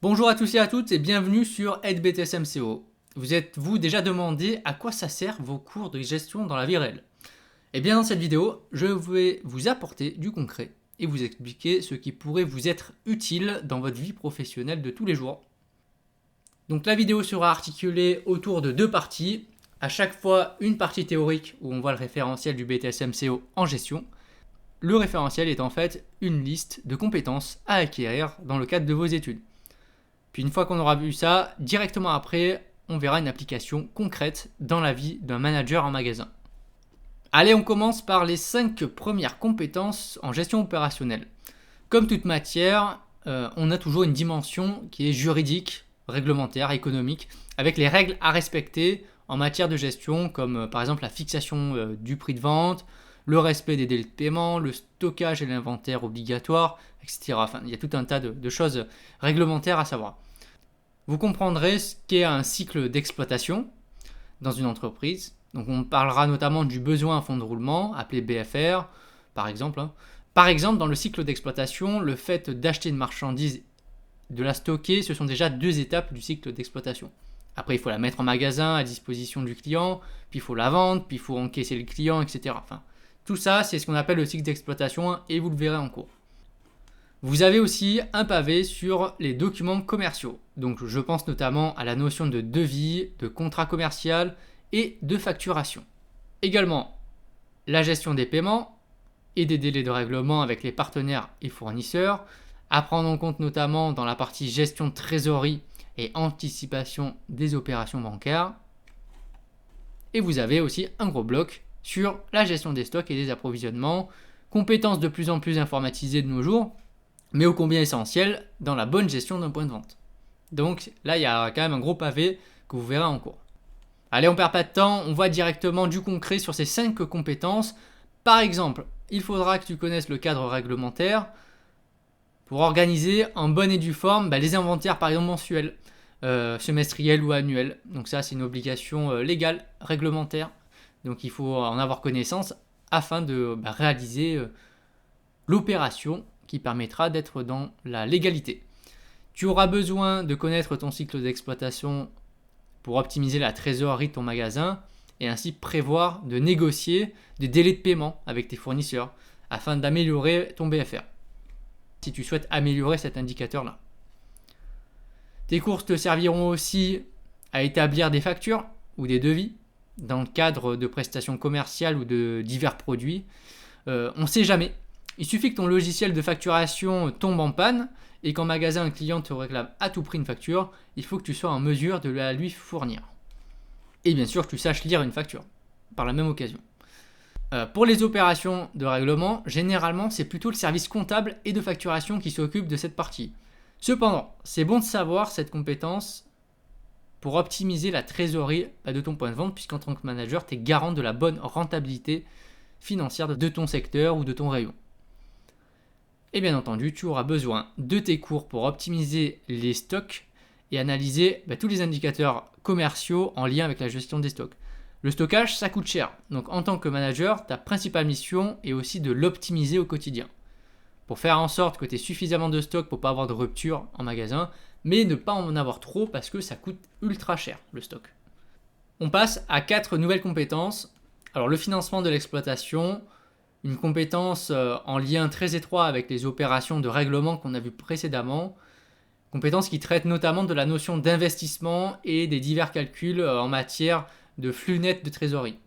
Bonjour à tous et à toutes et bienvenue sur AidBTS MCO. Vous êtes-vous déjà demandé à quoi ça sert vos cours de gestion dans la vie réelle? Eh bien dans cette vidéo, je vais vous apporter du concret et vous expliquer ce qui pourrait vous être utile dans votre vie professionnelle de tous les jours. Donc la vidéo sera articulée autour de deux parties. À chaque fois une partie théorique où on voit le référentiel du BTS MCO en gestion. Le référentiel est en fait une liste de compétences à acquérir dans le cadre de vos études. Puis une fois qu'on aura vu ça, directement après, on verra une application concrète dans la vie d'un manager en magasin. Allez, on commence par les 5 premières compétences en gestion opérationnelle. Comme toute matière, on a toujours une dimension qui est juridique, réglementaire, économique, avec les règles à respecter en matière de gestion, comme par exemple la fixation du prix de vente, le respect des délais de paiement, le stockage et l'inventaire obligatoire, etc. Enfin, il y a tout un tas de choses réglementaires à savoir. Vous comprendrez ce qu'est un cycle d'exploitation dans une entreprise. Donc on parlera notamment du besoin à fond de roulement, appelé BFR, par exemple. Par exemple, dans le cycle d'exploitation, le fait d'acheter une marchandise, de la stocker, ce sont déjà deux étapes du cycle d'exploitation. Après, il faut la mettre en magasin à disposition du client, puis il faut la vendre, puis il faut encaisser le client, etc. Enfin, tout ça, c'est ce qu'on appelle le cycle d'exploitation et vous le verrez en cours. Vous avez aussi un pavé sur les documents commerciaux. Donc je pense notamment à la notion de devis, de contrat commercial et de facturation. Également, la gestion des paiements et des délais de règlement avec les partenaires et fournisseurs, à prendre en compte notamment dans la partie gestion de trésorerie et anticipation des opérations bancaires. Et vous avez aussi un gros bloc sur la gestion des stocks et des approvisionnements, compétences de plus en plus informatisées de nos jours, mais ô combien essentiel dans la bonne gestion d'un point de vente. Donc là, il y a quand même un gros pavé que vous verrez en cours. Allez, on perd pas de temps, on voit directement du concret sur ces 5 compétences. Par exemple, il faudra que tu connaisses le cadre réglementaire pour organiser en bonne et due forme les inventaires par exemple mensuels, semestriels ou annuels. Donc ça, c'est une obligation légale, réglementaire. Donc il faut en avoir connaissance afin de réaliser l'opération qui permettra d'être dans la légalité. Tu auras besoin de connaître ton cycle d'exploitation pour optimiser la trésorerie de ton magasin et ainsi prévoir de négocier des délais de paiement avec tes fournisseurs afin d'améliorer ton BFR. Si tu souhaites améliorer cet indicateur-là. Tes cours te serviront aussi à établir des factures ou des devis dans le cadre de prestations commerciales ou de divers produits. On ne sait jamais. Il suffit que ton logiciel de facturation tombe en panne et qu'en magasin un client te réclame à tout prix une facture, il faut que tu sois en mesure de la lui fournir. Et bien sûr que tu saches lire une facture par la même occasion. Pour les opérations de règlement, généralement c'est plutôt le service comptable et de facturation qui s'occupe de cette partie. Cependant, c'est bon de savoir cette compétence pour optimiser la trésorerie de ton point de vente, puisqu'en tant que manager, tu es garant de la bonne rentabilité financière de ton secteur ou de ton rayon. Et bien entendu, tu auras besoin de tes cours pour optimiser les stocks et analyser tous les indicateurs commerciaux en lien avec la gestion des stocks. Le stockage, ça coûte cher. Donc en tant que manager, ta principale mission est aussi de l'optimiser au quotidien. Pour faire en sorte que tu aies suffisamment de stock pour ne pas avoir de rupture en magasin, mais ne pas en avoir trop parce que ça coûte ultra cher le stock. On passe à 4 nouvelles compétences. Alors le financement de l'exploitation, une compétence en lien très étroit avec les opérations de règlement qu'on a vu précédemment, compétence qui traite notamment de la notion d'investissement et des divers calculs en matière de flux net de trésorerie.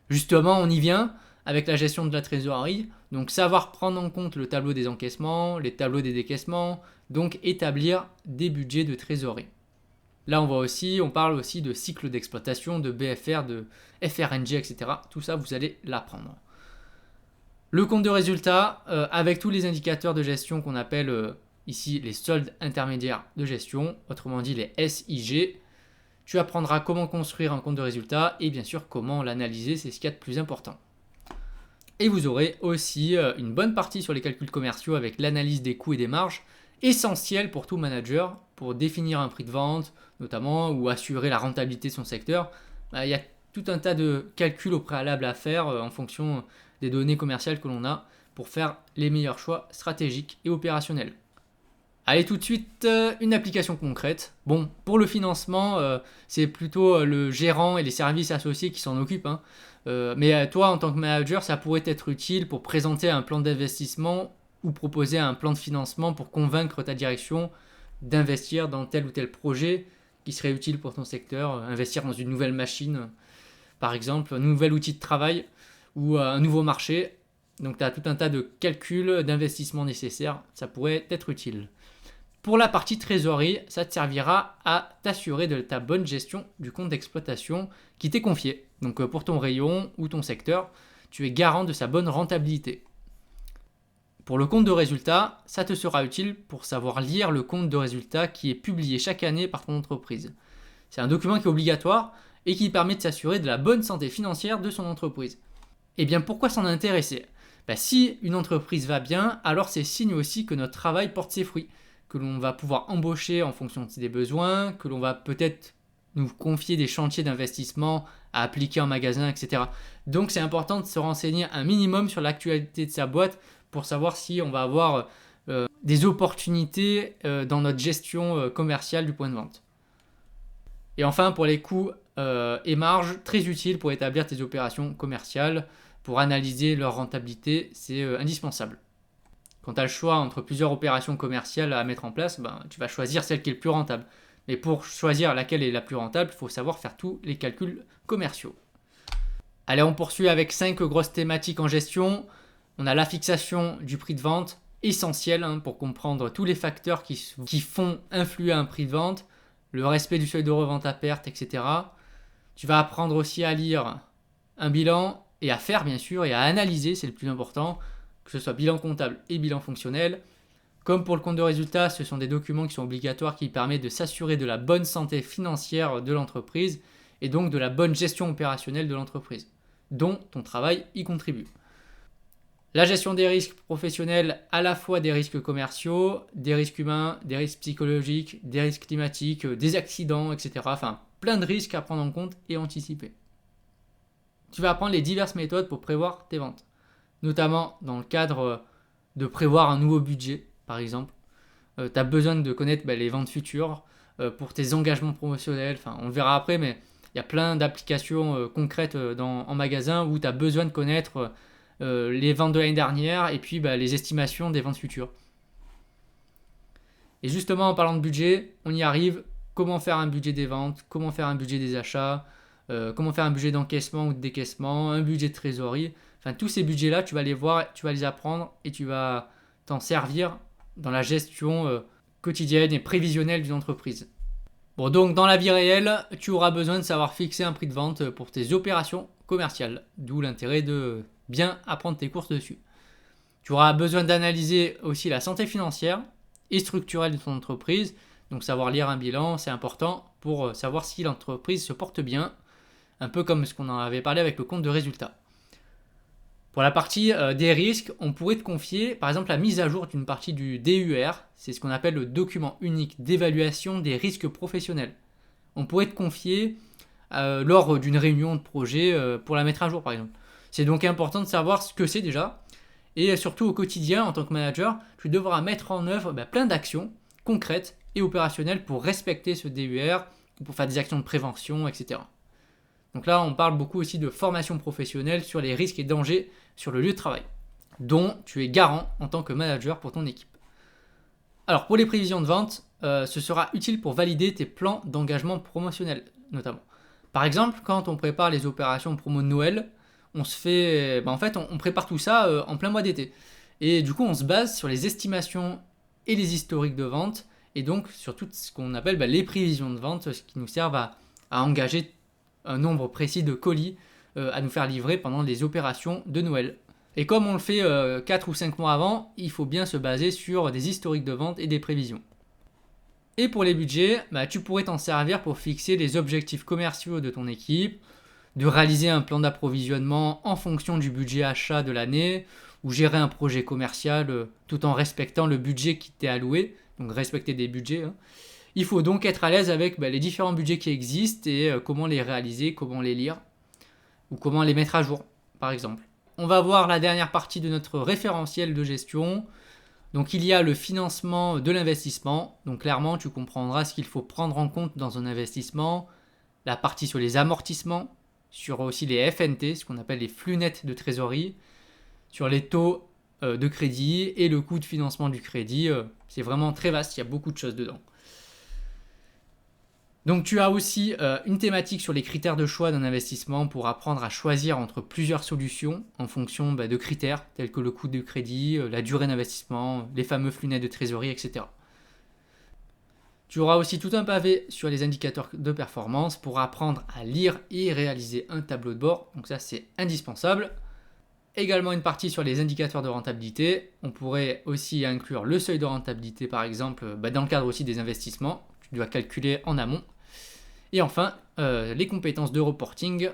Justement, on y vient avec la gestion de la trésorerie, donc savoir prendre en compte le tableau des encaissements, les tableaux des décaissements, donc établir des budgets de trésorerie. Là, on parle aussi de cycle d'exploitation, de BFR, de FRNG, etc. Tout ça, vous allez l'apprendre. Le compte de résultat, avec tous les indicateurs de gestion qu'on appelle ici les soldes intermédiaires de gestion, autrement dit les SIG. Tu apprendras comment construire un compte de résultat et bien sûr comment l'analyser, c'est ce qu'il y a de plus important. Et vous aurez aussi une bonne partie sur les calculs commerciaux avec l'analyse des coûts et des marges, essentielle pour tout manager pour définir un prix de vente notamment ou assurer la rentabilité de son secteur. Il y a tout un tas de calculs au préalable à faire en fonction des données commerciales que l'on a pour faire les meilleurs choix stratégiques et opérationnels. Allez, tout de suite, une application concrète. Bon, pour le financement, c'est plutôt le gérant et les services associés qui s'en occupent, hein. Mais toi, en tant que manager, ça pourrait être utile pour présenter un plan d'investissement ou proposer un plan de financement pour convaincre ta direction d'investir dans tel ou tel projet qui serait utile pour ton secteur. Investir dans une nouvelle machine, par exemple, un nouvel outil de travail ou un nouveau marché. Donc, tu as tout un tas de calculs d'investissement nécessaires. Ça pourrait être utile. Pour la partie trésorerie, ça te servira à t'assurer de ta bonne gestion du compte d'exploitation qui t'est confié. Donc pour ton rayon ou ton secteur, tu es garant de sa bonne rentabilité. Pour le compte de résultat, ça te sera utile pour savoir lire le compte de résultat qui est publié chaque année par ton entreprise. C'est un document qui est obligatoire et qui permet de s'assurer de la bonne santé financière de son entreprise. Et bien pourquoi s'en intéresser ? Si une entreprise va bien, alors c'est signe aussi que notre travail porte ses fruits, que l'on va pouvoir embaucher en fonction des besoins, que l'on va peut-être nous confier des chantiers d'investissement à appliquer en magasin, etc. Donc c'est important de se renseigner un minimum sur l'actualité de sa boîte pour savoir si on va avoir des opportunités dans notre gestion commerciale du point de vente. Et enfin, pour les coûts et marges, très utile pour établir tes opérations commerciales, pour analyser leur rentabilité, c'est indispensable. Quand tu as le choix entre plusieurs opérations commerciales à mettre en place, tu vas choisir celle qui est le plus rentable. Mais pour choisir laquelle est la plus rentable, il faut savoir faire tous les calculs commerciaux. Allez, on poursuit avec 5 grosses thématiques en gestion. On a la fixation du prix de vente, essentiel pour comprendre tous les facteurs qui font influer un prix de vente, le respect du seuil de revente à perte, etc. Tu vas apprendre aussi à lire un bilan et à faire bien sûr et à analyser, c'est le plus important, que ce soit bilan comptable et bilan fonctionnel. Comme pour le compte de résultat, ce sont des documents qui sont obligatoires qui permettent de s'assurer de la bonne santé financière de l'entreprise et donc de la bonne gestion opérationnelle de l'entreprise, dont ton travail y contribue. La gestion des risques professionnels, à la fois des risques commerciaux, des risques humains, des risques psychologiques, des risques climatiques, des accidents, etc. Enfin, plein de risques à prendre en compte et anticiper. Tu vas apprendre les diverses méthodes pour prévoir tes ventes, notamment dans le cadre de prévoir un nouveau budget, par exemple. Tu as besoin de connaître les ventes futures pour tes engagements promotionnels. Enfin, on le verra après, mais il y a plein d'applications concrètes en magasin où tu as besoin de connaître les ventes de l'année dernière et puis les estimations des ventes futures. Et justement, en parlant de budget, on y arrive. Comment faire un budget des ventes, comment faire un budget des achats, comment faire un budget d'encaissement ou de décaissement, un budget de trésorerie. Enfin, tous ces budgets-là, tu vas les voir, tu vas les apprendre et tu vas t'en servir dans la gestion quotidienne et prévisionnelle d'une entreprise. Bon, donc dans la vie réelle, tu auras besoin de savoir fixer un prix de vente pour tes opérations commerciales, d'où l'intérêt de bien apprendre tes courses dessus. Tu auras besoin d'analyser aussi la santé financière et structurelle de ton entreprise, donc savoir lire un bilan, c'est important pour savoir si l'entreprise se porte bien, un peu comme ce qu'on en avait parlé avec le compte de résultat. Pour la partie des risques, on pourrait te confier par exemple la mise à jour d'une partie du DUR, c'est ce qu'on appelle le document unique d'évaluation des risques professionnels. On pourrait te confier lors d'une réunion de projet pour la mettre à jour par exemple. C'est donc important de savoir ce que c'est déjà et surtout au quotidien en tant que manager, tu devras mettre en œuvre plein d'actions concrètes et opérationnelles pour respecter ce DUR, pour faire des actions de prévention, etc. Donc là, on parle beaucoup aussi de formation professionnelle sur les risques et dangers sur le lieu de travail, dont tu es garant en tant que manager pour ton équipe. Alors pour les prévisions de vente, ce sera utile pour valider tes plans d'engagement promotionnel notamment. Par exemple, quand on prépare les opérations promo de Noël, on prépare tout ça en plein mois d'été. Et du coup, on se base sur les estimations et les historiques de vente, et donc sur tout ce qu'on appelle les prévisions de vente, ce qui nous servent à engager un nombre précis de colis à nous faire livrer pendant les opérations de Noël. Et comme on le fait 4 ou 5 mois avant, il faut bien se baser sur des historiques de vente et des prévisions. Et pour les budgets, tu pourrais t'en servir pour fixer les objectifs commerciaux de ton équipe, de réaliser un plan d'approvisionnement en fonction du budget achat de l'année, ou gérer un projet commercial tout en respectant le budget qui t'est alloué, donc respecter des budgets. Il faut donc être à l'aise avec les différents budgets qui existent et comment les réaliser, comment les lire, ou comment les mettre à jour, par exemple. On va voir la dernière partie de notre référentiel de gestion. Donc il y a le financement de l'investissement. Donc clairement, tu comprendras ce qu'il faut prendre en compte dans un investissement, la partie sur les amortissements, sur aussi les FNT, ce qu'on appelle les flux nets de trésorerie, sur les taux de crédit et le coût de financement du crédit. C'est vraiment très vaste, il y a beaucoup de choses dedans. Donc tu as aussi une thématique sur les critères de choix d'un investissement pour apprendre à choisir entre plusieurs solutions en fonction de critères tels que le coût de crédit, la durée d'investissement, les fameux flux nets de trésorerie, etc. Tu auras aussi tout un pavé sur les indicateurs de performance pour apprendre à lire et réaliser un tableau de bord. Donc ça c'est indispensable. Également une partie sur les indicateurs de rentabilité. On pourrait aussi inclure le seuil de rentabilité par exemple dans le cadre aussi des investissements. Tu dois calculer en amont. Et enfin, les compétences de reporting.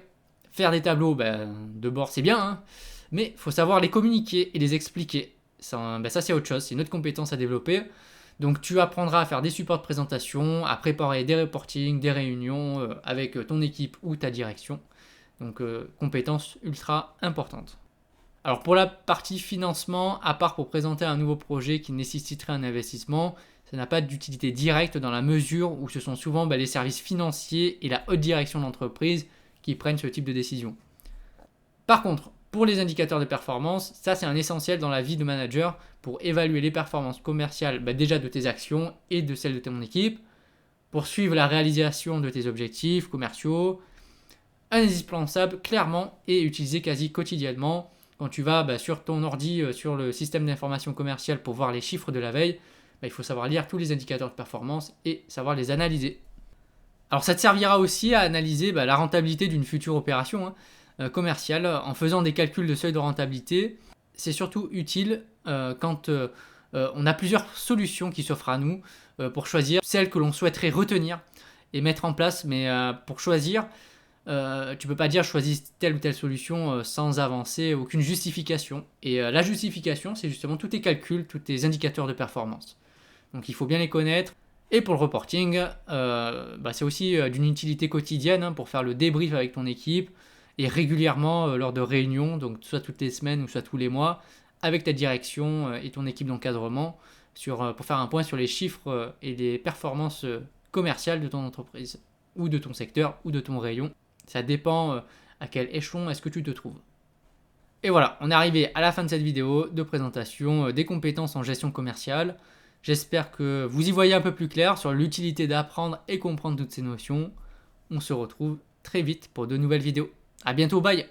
Faire des tableaux de bord, c'est bien, hein, mais il faut savoir les communiquer et les expliquer. Ça c'est autre chose, c'est une autre compétence à développer. Donc tu apprendras à faire des supports de présentation, à préparer des reportings, des réunions avec ton équipe ou ta direction. Donc compétence ultra importante. Alors pour la partie financement, à part pour présenter un nouveau projet qui nécessiterait un investissement, ça n'a pas d'utilité directe dans la mesure où ce sont souvent les services financiers et la haute direction de l'entreprise qui prennent ce type de décision. Par contre, pour les indicateurs de performance, ça c'est un essentiel dans la vie de manager pour évaluer les performances commerciales déjà de tes actions et de celles de ton équipe, pour suivre la réalisation de tes objectifs commerciaux, indispensable clairement et utilisé quasi quotidiennement. Quand tu vas sur ton ordi, sur le système d'information commerciale pour voir les chiffres de la veille, il faut savoir lire tous les indicateurs de performance et savoir les analyser. Alors ça te servira aussi à analyser la rentabilité d'une future opération commerciale en faisant des calculs de seuil de rentabilité. C'est surtout utile quand on a plusieurs solutions qui s'offrent à nous pour choisir celle que l'on souhaiterait retenir et mettre en place. Mais pour choisir, tu ne peux pas dire choisis telle ou telle solution sans avancer, aucune justification. Et la justification, c'est justement tous tes calculs, tous tes indicateurs de performance. Donc il faut bien les connaître. Et pour le reporting, c'est aussi d'une utilité quotidienne pour faire le débrief avec ton équipe et régulièrement lors de réunions, donc soit toutes les semaines ou soit tous les mois, avec ta direction et ton équipe d'encadrement pour faire un point sur les chiffres et les performances commerciales de ton entreprise ou de ton secteur ou de ton rayon. Ça dépend à quel échelon est-ce que tu te trouves. Et voilà, on est arrivé à la fin de cette vidéo de présentation des compétences en gestion commerciale. J'espère que vous y voyez un peu plus clair sur l'utilité d'apprendre et comprendre toutes ces notions. On se retrouve très vite pour de nouvelles vidéos. À bientôt, bye!